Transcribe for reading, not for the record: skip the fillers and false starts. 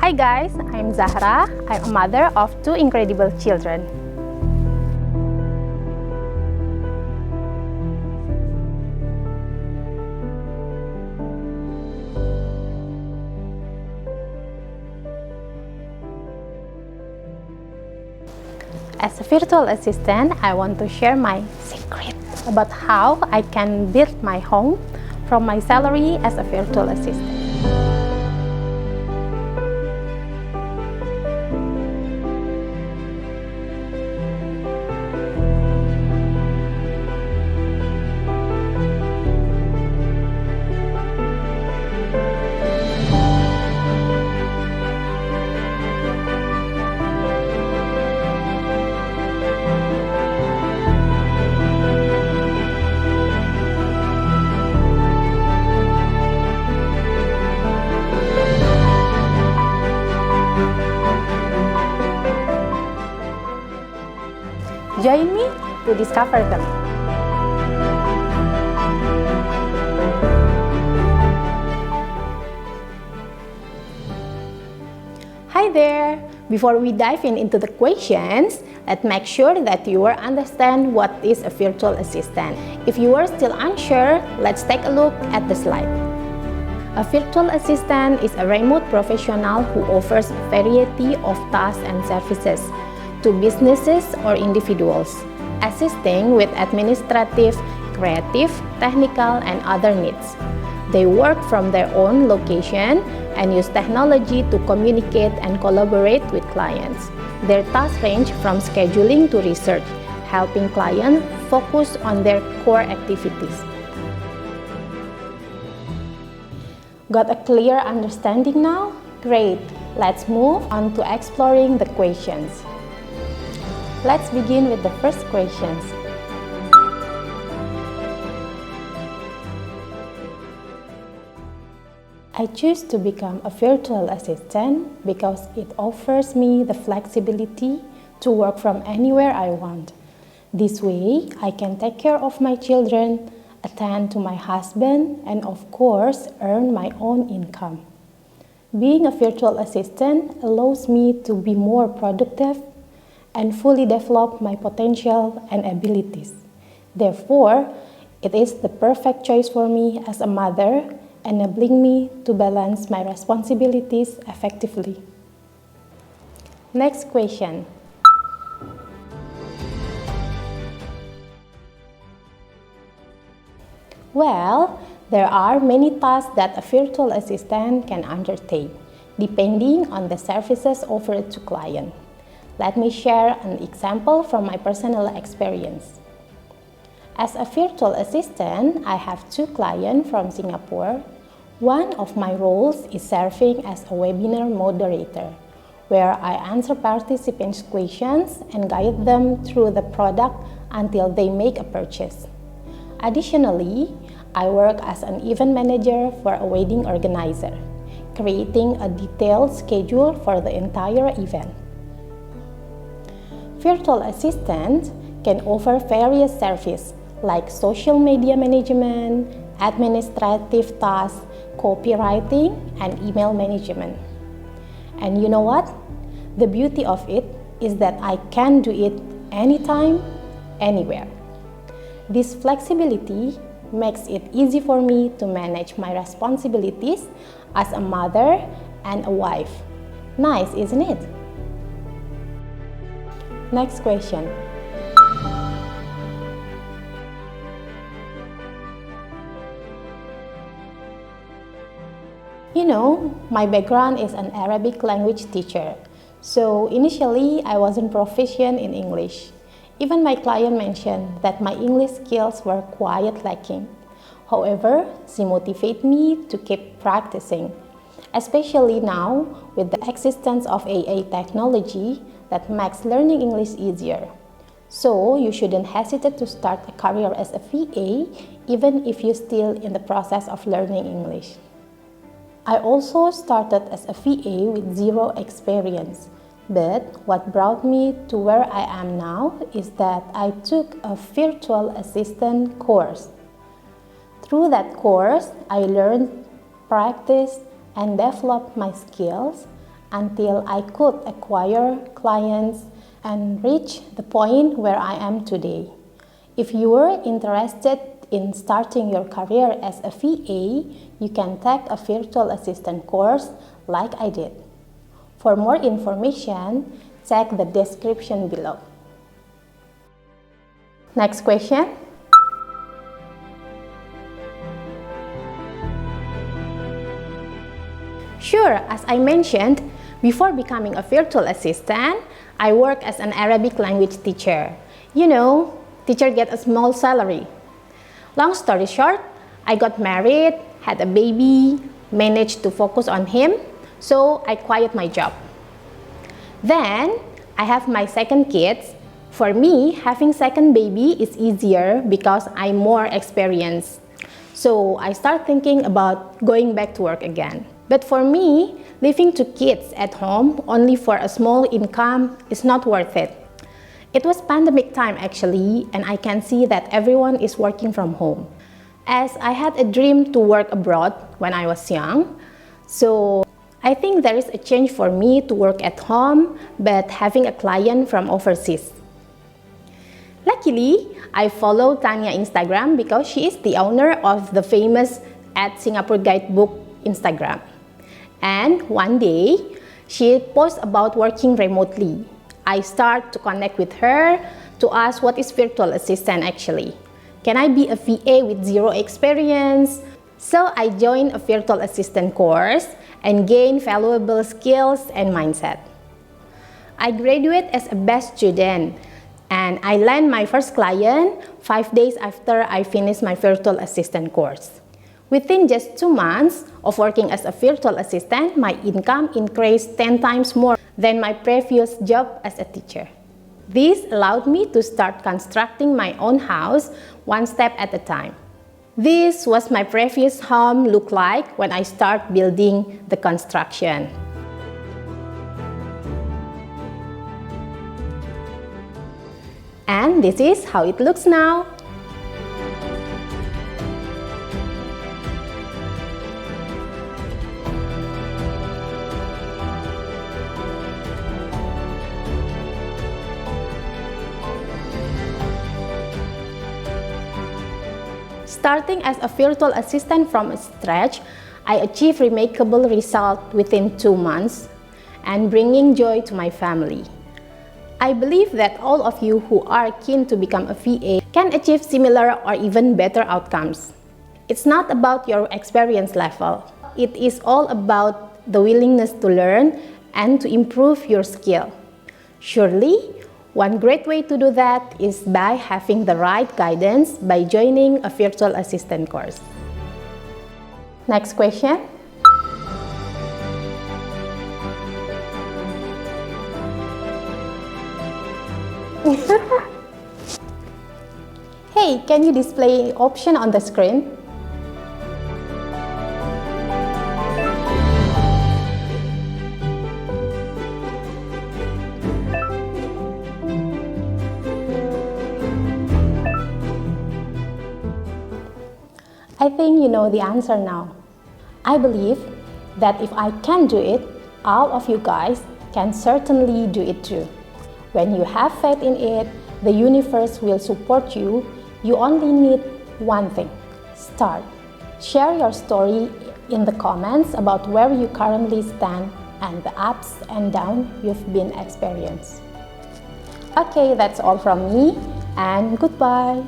Hi guys, I'm Zahra. I'm a mother of two incredible children. As a virtual assistant, I want to share my secret about how I can build my home from my salary as a virtual assistant. Join me to discover them. Hi there! Before we dive into the questions, let's make sure that you understand what is a virtual assistant. If you are still unsure, let's take a look at the slide. A virtual assistant is a remote professional who offers a variety of tasks and services to businesses or individuals, assisting with administrative, creative, technical, and other needs. They work from their own location and use technology to communicate and collaborate with clients. Their tasks range from scheduling to research, helping clients focus on their core activities. Got a clear understanding now? Great! Let's move on to exploring the questions. Let's begin with the first questions. I choose to become a virtual assistant because it offers me the flexibility to work from anywhere I want. This way, I can take care of my children, attend to my husband, and of course, earn my own income. Being a virtual assistant allows me to be more productive and fully develop my potential and abilities. Therefore, it is the perfect choice for me as a mother, enabling me to balance my responsibilities effectively. Next question. Well, there are many tasks that a virtual assistant can undertake, depending on the services offered to clients. Let me share an example from my personal experience. As a virtual assistant, I have two clients from Singapore. One of my roles is serving as a webinar moderator, where I answer participants' questions and guide them through the product until they make a purchase. Additionally, I work as an event manager for a wedding organizer, creating a detailed schedule for the entire event. Virtual assistants can offer various services like social media management, administrative tasks, copywriting, and email management. And you know what? The beauty of it is that I can do it anytime, anywhere. This flexibility makes it easy for me to manage my responsibilities as a mother and a wife. Nice, isn't it? Next question. You know, my background is an Arabic language teacher, so initially I wasn't proficient in English. Even my client mentioned that my English skills were quite lacking. However, she motivated me to keep practicing, especially now with the existence of AI technology that makes learning English easier. So you shouldn't hesitate to start a career as a VA even if you're still in the process of learning English. I also started as a VA with zero experience, but what brought me to where I am now is that I took a virtual assistant course. Through that course, I learned, practiced, and developed my skills until I could acquire clients and reach the point where I am today. If you are interested in starting your career as a VA, you can take a virtual assistant course like I did. For more information, check the description below. Next question. Sure, as I mentioned, before becoming a virtual assistant, I work as an Arabic language teacher. You know, teacher get a small salary. Long story short, I got married, had a baby, managed to focus on him, so I quit my job. Then, I have my second kid. For me, having second baby is easier because I'm more experienced. So I start thinking about going back to work again. But for me, leaving two kids at home only for a small income is not worth it. It was pandemic time actually, and I can see that everyone is working from home. As I had a dream to work abroad when I was young, so I think there is a change for me to work at home, but having a client from overseas. Luckily, I follow Tanya Instagram because she is the owner of the famous @Singapore Guidebook Instagram. And one day, she posts about working remotely. I start to connect with her to ask what is virtual assistant actually. Can I be a VA with zero experience? So I joined a virtual assistant course and gained valuable skills and mindset. I graduate as a best student and I land my first client 5 days after I finished my virtual assistant course. Within just 2 months of working as a virtual assistant, my income increased 10 times more than my previous job as a teacher. This allowed me to start constructing my own house one step at a time. This was my previous home look like when I start building the construction. And this is how it looks now. Starting as a virtual assistant from scratch, I achieved remarkable results within 2 months and bringing joy to my family. I believe that all of you who are keen to become a VA can achieve similar or even better outcomes. It's not about your experience level. It is all about the willingness to learn and to improve your skill. Surely, one great way to do that is by having the right guidance by joining a virtual assistant course. Next question. Hey, can you display option on the screen? I think you know the answer now. I believe that if I can do it, all of you guys can certainly do it too. When you have faith in it, the universe will support you. You only need one thing: start. Share your story in the comments about where you currently stand and the ups and downs you've been experiencing. Okay, that's all from me, and goodbye.